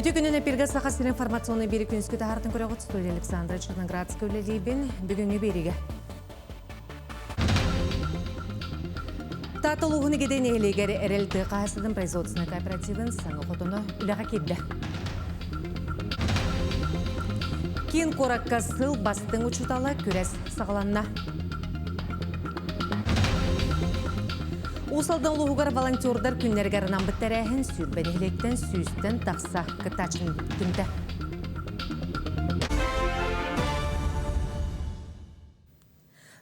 Үті күніне перге сақасыр информационный бері күнскі тағартын көріғыт студия Александра Черноградская өлелейбін бүгінгі береге. Татылуғыны кеден елегері әрелді қағасыдың производственный кооперативін саңы қотыны үліға келді. Кен қораққа сыл бастың ұчыталы көрәс сағаланна. Усалдан ұлығығар волонтердар күннергер намбыттар әхін сүрбәнеліктен сүйістен тақса кітачын күнді.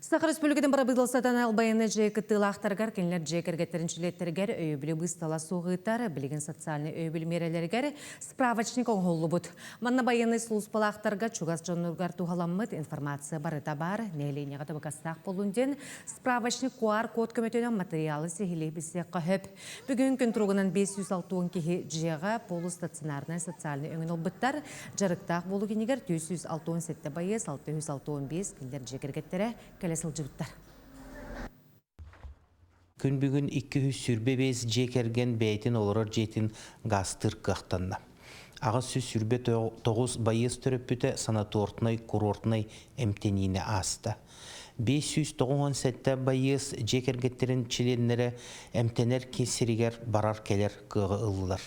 Сақыр Республикадан бара бұйдылсатан албайыны жекіттіл ақтарғар кенлер жекергеттеріншілеттергер өйбілі бұстала соғыйтар, білген социальный өйбілі мерелергер справочник оңғолы бұд. Манна байыны сұлыспалы ақтарға чугас жонырғар туғаламмыд информация барыта бар, нәйлейіне ғады бұқастақ болунден справочник QR код көметенен материалы сехілі бісе қөхіп. Бүгін күн тұрғынан 560 кеге жеға полу стационарный социальный өңін олбыттар, жарықтақ болу кенегер 267 байы 665 кенлер жекергеттері сылжыбыттар. Күн бүгін 200 сүрбе без жекерген бәйтін олырыр жетін ғастыр қықтанна. Ағыз сүз сүрбе 9 байыз түріппіті санатортынай, курортынай әмтеніне асты. 597 байыз жекергеттерін чиленлері әмтенер кесірігер барар келер қығы ұлылар.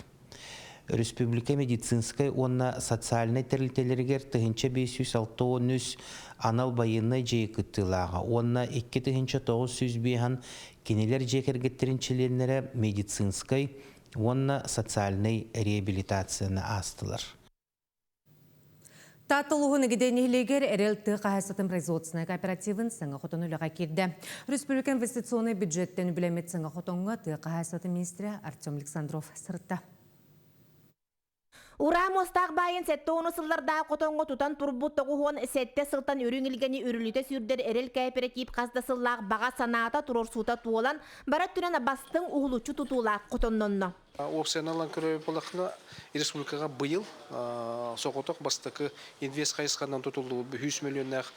Республика медицинская онна социальный тәрілтелергер тұхынча 563 анал байынны жейкіттілаға. Онна 2-900 бейхан кенелер жекергеттерінчеленері медицинскай, онна социальный реабилитацияны астылар. Татылуғыны кеденелегер әрелті қағасатын производственный кооперативін саңа қотынулыға келді. Республика инвестиционный бюджеттен білемет саңа қотынға қағасатын министрі Артем Александров сыртта. Ура мостақ байын сәтті оны сылларда қотонғы тұтан тұрбут тоғуын сәтті сылтан үріңілгені үріліте сүрдер әрел кооператив қазда сыллақ баға санаата тұрор сута туолан барат түрен бастың ұғылучу тұтулақ қотоннонны. Опционалан көрі болақына республикаға бұйыл соғытық бастықы инвест қайысқандан тұтылды 100 миллионнақ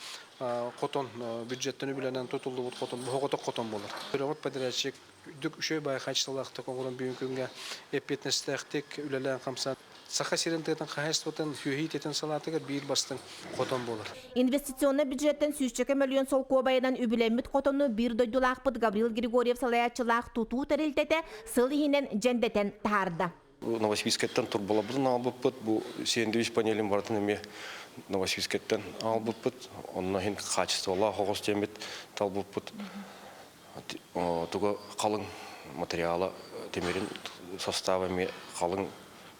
қотон бюджеттен үбіленен тұтылды бұғытық қотон болыр. Көріғыт подрядчик дүк үшөй бай қачталақты қоңырын бүйін күнге эппетнестәқтік үлелен қамсан. Саха сирентетін қағайыстығын хүйейтетін салатығыр бейіл бастың қотон болыр. Инвестиционный бюджеттен 100 миллион сол көбайынан үбілемміт қотонны бір дойдулақпыт Гаврил Григорьев салаятчылақ тұту тәрелтеті сылығынан жәндетен тағарды. Новосибирскеттен тұрбалабызын албыппыт, бұл сендвич панелін бартын еме Новосибирскеттен албыппыт, онына хен қачыстығыла қоғыз темет талбыппыт. Тұғы қалың материалы темерін составами қалың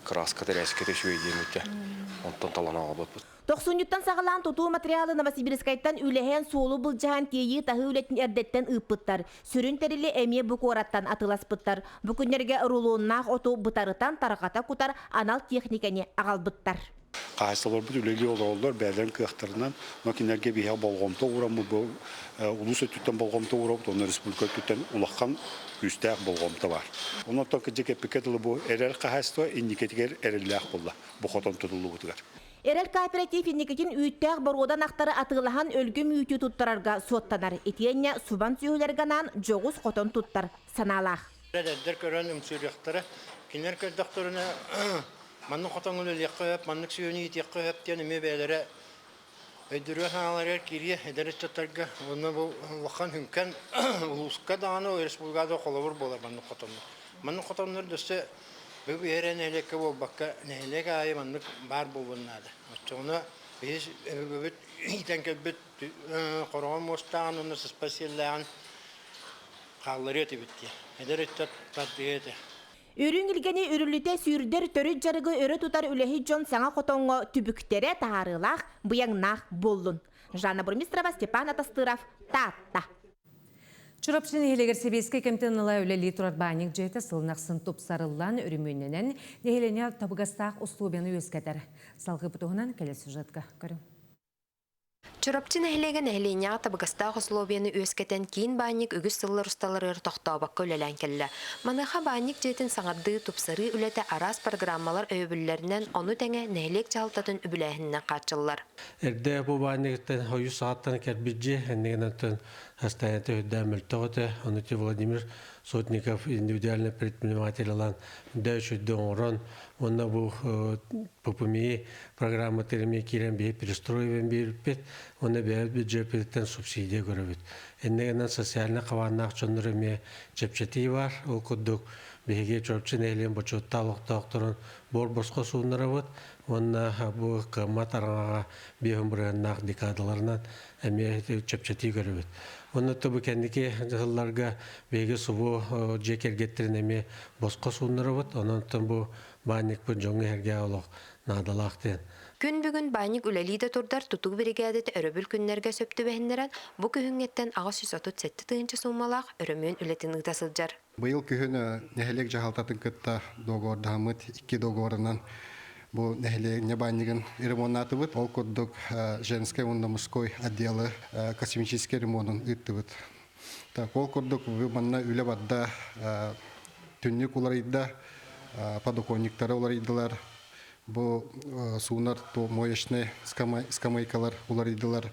краска тәрәскеті шүйедеметі, онтан талана албыппыт. 90-тан сағылан тұту материалы Новосибирскайттан үлеген солу бұл жаған кейі тағы өлетін әрдеттен ұппыттар. Сүрін тәрілі әме бұқ ораттан атыласпыттар. Бүкіндерге ұрылуыннақ оту бұтарытан тарқата құтар анал техникәне ағалбыттар. Қайсылар бұл үлелі олар бәлерін қияқтарынан макинерге бейе болғамта ұрамы бұл ұлыс өттен болғамта ұрамы, оны республика өттен ұлаққан үстәқ болғамта бар. Оның тоқы жеке пекетілі бұл әрел қайсылы индикетігер әрелләқ болды. Бұл қотан тұтылы бұтығар. Әрел кооператив индикетін үйттәқ барудан ақтары атығылаған өлгім үйті тұттарарға соттанар. Етенне субан сүйілерганан жоғыз қотан тұттар саналақ. Әдәддер көрін үмсүріқтары, кенер көрдіқторына манның қотаңылы лекқөп, манның сүйені етеққөп ден үме бәлері өйдірі ханалары кере әдәрі тұттарға. Оны бұл лаққан хүнкен ұлысқа дағаны республикада қолауыр болар манның қотаңыр. Манның қотаңыр дөсі бұл әрен әлекі бол баққа нәлек айы манның бар болғанады. Оны біз өбіт итен кәлбіт қорған мостағын, оны спасиялаған қалыр еті бітті. Әдәрі тұттарды еті. Үрүңілгені үріліте сүйірдер төрі жарығы өрі тұтар үләхи жон саңа қотонғы түбіктері тағарылақ бұяңнақ болын. Жанна Бурмистрова, Степан Атастыров, Татта. Чурапшын елегер себеске кемтенілі өлелі тұрар баник жайты сылнақсын тұп сарылан үріменінен нехелене табығастақ ұстуыбені өскәтір. Салғы бұтығынан келесі сюжетка көрім. Чурапчын әхілеген әхіленеға табығастақ ұслуобияны өскетен кейін баник үгіз сыллар ұсталары тоқтаубаққа өлелән келі. Маныға баник жетін саңарды тұпсары үлеті арас программалар өйбілерінен оны тәңе нәхілек жалтатын үбіләхіннен қатшылар. Әрді бұл баниктен хойу сағаттан кәрбіджі әнеген өттен Астанета Хөддәмөлтөгөтө, Анути Владимир Сотников индивидуальный предприниматель даючудды оңрон, онна бу ППМИ программа тереме кирен бе перестроивен бериппет, онна бе бюджеттен субсидия көрөбүт. Эннегенен социальный каваннак чондырыме чепчети бар, ол коддук беге чөпчен элен бочотталык докторун бор боско суунарабыт, онна бу кымат араңага беһөмбүрәннак декадаларынан эме чепчети көрөбүт. Онна тобу кендики жылларга беге субу жекергеттерин эме боско суунарабыт, онон бу банник бу жоңу эрге олох надалактен. Күн бүгін байник үлелиде турдар тутуг бригадет өрөбүл күннерге сөптү бэхиннерен бу күһүңеттен агас 137 тыгынчы суммалаах өрөмөн үлетин ыгдасылжар. Быйыл күһүн нехелек жахалтатын кытта договордамыт 2 договорынан бу нехелек небаннигин ремонтатыбыт, ол коддук женский и мужской отделы косметический ремонтын ыттыбыт. Так, ол коддук манна үле бадда түннүк уларыйда подоконниктары уларыйдылар. Бу суунар то моечный скамейкалар уларыйдылар.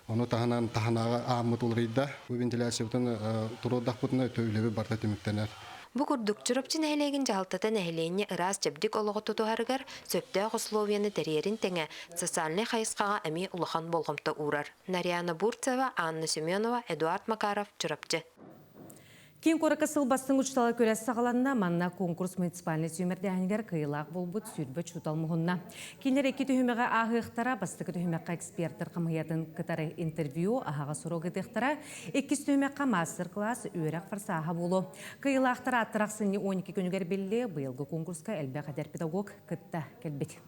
Оны таханага амыт уларыйда. Бу вентиляциятын туродахпытына төйлөбү барта темиктенер. Бу курдук чурапчы нәһелеген жалтата нәһеленне ырас жабдик олого тотуһарыгар сөптө условияны терьерин теңе социальный хайыскага эми улахан болгомто урар. Нарияна Бурцева, Анна Семенова, Эдуард Макаров, чурапчы. Кен коракы сылбастың ұчталы көрәс сағаланына манна конкурс муниципальный сүймердәңгер кыйлақ болбыт сүрбі чуталмығынна. Кенер екі түйімеға ағықтара, бастықы түйімеқа эксперттер қамыятын кытары интервью ағаға сұрығы дектара, еккіз түйімеқа мастер-класс үйрек фарсаға болу. Кыйлақтара аттырақ сынне 12 күнігер белі бұйылғы конкурска әлбә қадар педагог кытта келбет.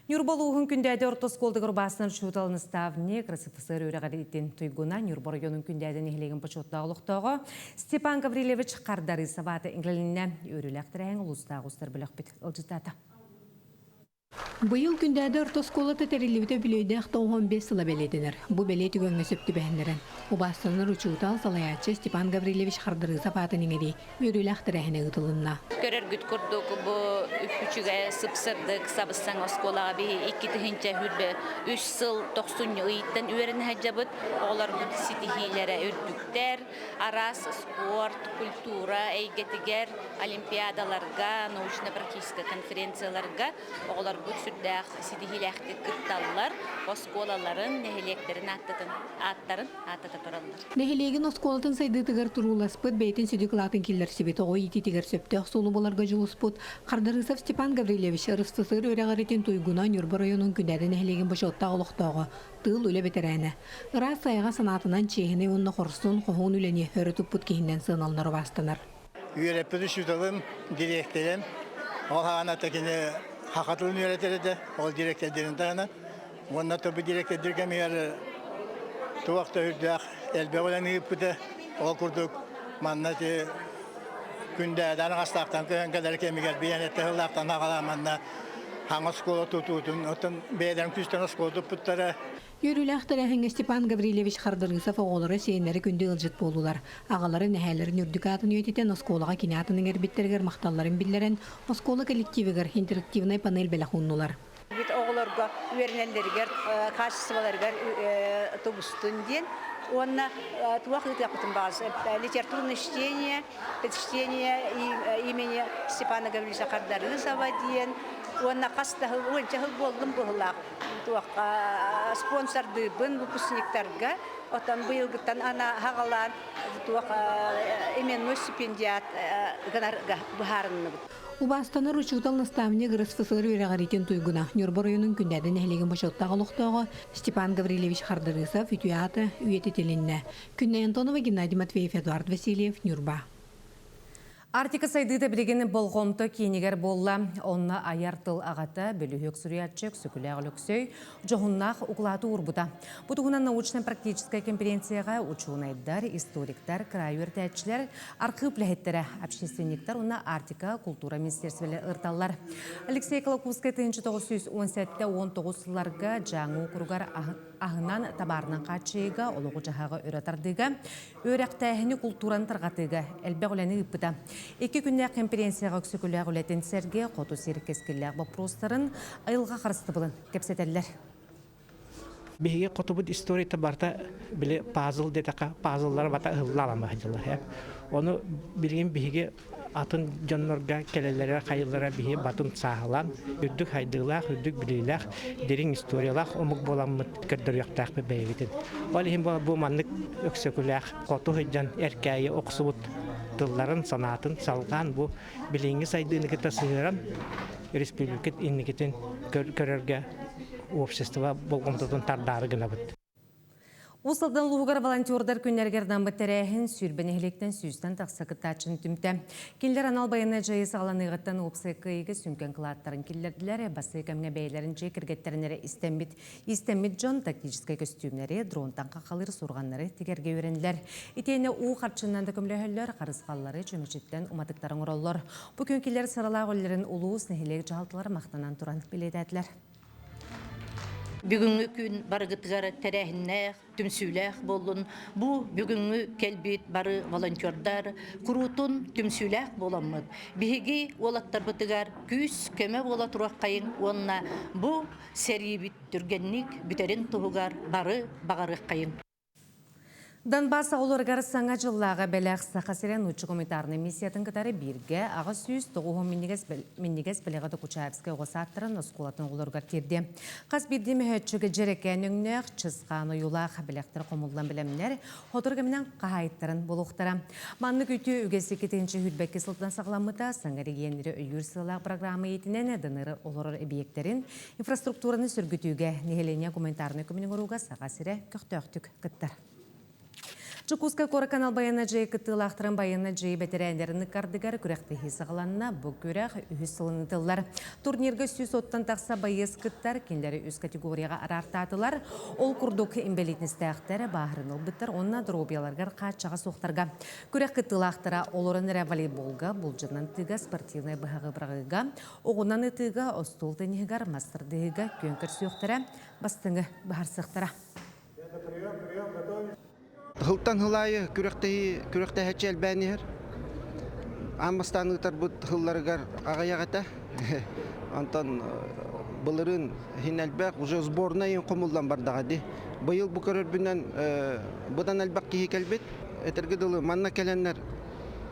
Нюрболуғын күндәді ортосколды ғырбасының шуталын ставне красыфысыр өріғаретін түйгуна Нюрбор районын күндәді нехлеген почотта олықтағы Степан Гаврилевич қардары сабаты еңгілінне өріләқтірәң ұлыстағы ұстар білік біт ұлжытаты. Быйыл күндәді ортосколы тәтәрелівді білейді ақтауған 15 сыла бәледінер. Бұ бәлет үгіңі сөпті бәхіндерін. Убастаныр учутал салаячы Степан Гаврилевич қардары сапатын еңеді өрілі ақтырәхіне ұтылынна. Көрер күт күрдік бұ үпүчіге сыпсырдық сабыстан осколаға бі 2 тіхінчә хүрбі 3 сыл 90 ұйттан өрін әджабыт. Олар бұд ситихилері үрдіктер, арас, спорт, культура, әйгетігер, олимпиадаларға, научно-практическа конференцияларға олар бұд сүрдәқ ситихиләқті күтталылар, осколаларын, нәхелектерін аттарын тұралылар. Нәхелеген осколатын сайды тігір тұруласпыт, бәйтін сүдіклатын келер себеті оғы еті тігір сөптіқ солы боларға жылыспыт. Қардарысов Степан Гаврилевич ырыстысыр өрәғаретін тойгуна Нюрбор районын күндәді нәхелеген башотта олықтағы тыл үлі бетерәні. Ырас сайға санатынан чейхіне онны қорсын қоғын үліне өрі тұппыт кейінден сыналнары бастанар. Үйреппеді шүталым, директорым, ол хағана тәкені хақатылын үйретереді, ол директордерін тағынан. Онна тобы директордерге мейір туақта үрдіғ әлбе олан үйіппіді, ол күрдік маннаты күнді әдән ғастақтан көйін кәдір кемігер бейенетті ғылақтан ағала манна хаңыз қолы тұтуытын, отын бейден күстен ұсқолы тұппыттары. Өрілі ақтырәхіңі Степан Гаврилевич Қардарғысов оғылары сейінлері күнді ұлжыт болулар. Ағалары нәхәлерін үрдікатын өйтетен осколыға кенятының әрбеттергер мақталарын білдерін осколы коллективігер интерактивнай панель бәліқуыннулар. Бит оғыларға өрінелергер, качестволаргар тобустын ден, онна туақыт яқытын бағыз. Литературное чтение имени Степана Гаврилевича Қардарғысова ден, онна қастағы ойынчағы болдым бұғылақ. Спонсорды бын выпускниктарға, отан бұйылғыттан ана хағалан именной стипендиат бұхарынны бұд. Убастаныр учутал наставне грыз фысыр өрәғаретін туйгуна. Нюрбор районын күндәді нәхелеген башоттағы лоқтағы Степан Гаврилевич Қардарысов үтуяты үйеті телінне. Күнне Антонова, Геннадий Матвеев, Эдуард Васильев, Нюрба. Артика сайдыда білігені болғымты кейінігер болла. Онна аяртыл ағата бөліхек сүриятчық сүкілі өксөй жоғыннақ ұқылаты ұрбыда. Бұтығынан научно-практическая конференцияға учуынайдар, историктар, крайыр тәтчілер, арқы пләхеттері, общественниктар, онна Артика культура министерствелі ұрталар. Алексей Колокускай 1917-19 сылларға жаңу күргар ағынан табарынан қачыға, олығы жағаға өретардыға, өрәқтәхіні культураны тарғатыға, әлбәқ оләні үппіда. 2 күнне конференцияға өксікілі ағылетін сәрге қоту серік кескілі вопростарын айылға қарысты бұлын кепсетелілер. Биһиге котубут историята барта биле пазл детака пазллар бата ыллалама хажылар. Оны билген биһиге атын жаннорга келелere хайыллара биһи батун сахалан үрдүк хайдылах үрдүк билилах дерин историялах омук боламмыт кырдырыктак бебегитин. Ол хим бу маннык өксөкүлах коту хыджан эркәйе оксубут тылларын санатын салган бу билинги сайдыныгы тасыран республикат инникетин көрөргө общество болгомдотун тардары гына бут. Усалдан лугар волонтердар күннергердан бітірәхін сүрбені хелектен сүйістен тақсақыттачын түмті. Келдер анал байына жайы сағаланығыттан опсайқыйғы сүнкен қылаттарын келдерділері, басы кәміне бәйлерін жай кіргеттерінері истеммит жон тактическай костюмнері, дронтан қақалыр сұрғанлары тегерге өренділер. Итейіне у қарчыннан да көмлөһөллөр, қарысқаллары жөмешеттен уматықтарын ұроллар. Бүкін келдер саралақ өлерін улуыз нехелек жалтылар мақтанан тұран біледәділер. Бүгүнгү күн барыгытыгар терәһиннәх, түмсүләх болдун. Бу бүгүнгү келбит бары волонтердар курутун түмсүләх боламмыт. Биһиги олаттар бытыгар күс көмө бола турак кайын онна бу серибит түргенник бүтерин тугар бары багарык кайын. Донбасс оларгар саңа жыллаға бәләқ сақасырен ұчы комитарны миссиятын кітары бірге аға сүйіз тоғуын миннигес білеғады Кучаевскай ғосаттырын ұсқолатын оларгар керді. Қас бірді мүхетчігі жереккен өңнәқ чызған ұйылақ білектір қомылдан білемнер отыргамынан қағайттырын болуқтыра. Манны күті үгесі кетенші хүлбәкке сылтын сағламыда саңары генері үйір сылақ программы етінен дыныры олар объекттерін инфраструктураны сүргітуге нехелене комитарны көмінің ұруға сақасыры көқтөқтік кіттір. Чукуска коракан албайына жай кыттылақтырын байына жай бәтерәндеріні кардыгар күрәқті хисағыланына бұл күрәқ үйіз сылынытылар. Турнирге сүйіз оттан тақса байыз кыттар, кендері үз категорияға арартатылар. Ол күрдік имбелитністәқтері бағырын ұлбыттар, онына дробияларғар қатшаға соқтарға. Күрәқ кыттылақтыра олырын волейболға, бұл жынан тыға спортивный бұғағы бірағыға, оғынан тыға остол тенегар мастырдыға көнкір сүйіқтіра, бастыңы бағарсықтыра. Хылтан хылайы күректе хәчел бәнер. Аммастан ұтар бұд хылларығар ағаяғата. Антан бұлырын хин әлбәк уже сборна ең қомылдан бардағады. Бұйыл бұ көрір бүнен бұдан әлбәк кейі кәлбет. Әтіргі дылы манна кәләнлер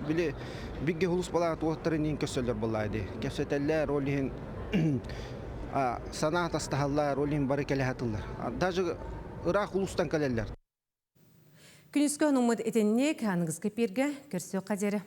біле бігге хұлыс балағат уақтарын ең көсөлер болайды. Кәсетәлләр олиhin санат астахаллар олиhin бары кәлі хатылар. Даже Ирақ ұлыстан кәләллер. Күніскі ұнымыд етеннек, аныңызғы перге көрсі қадері.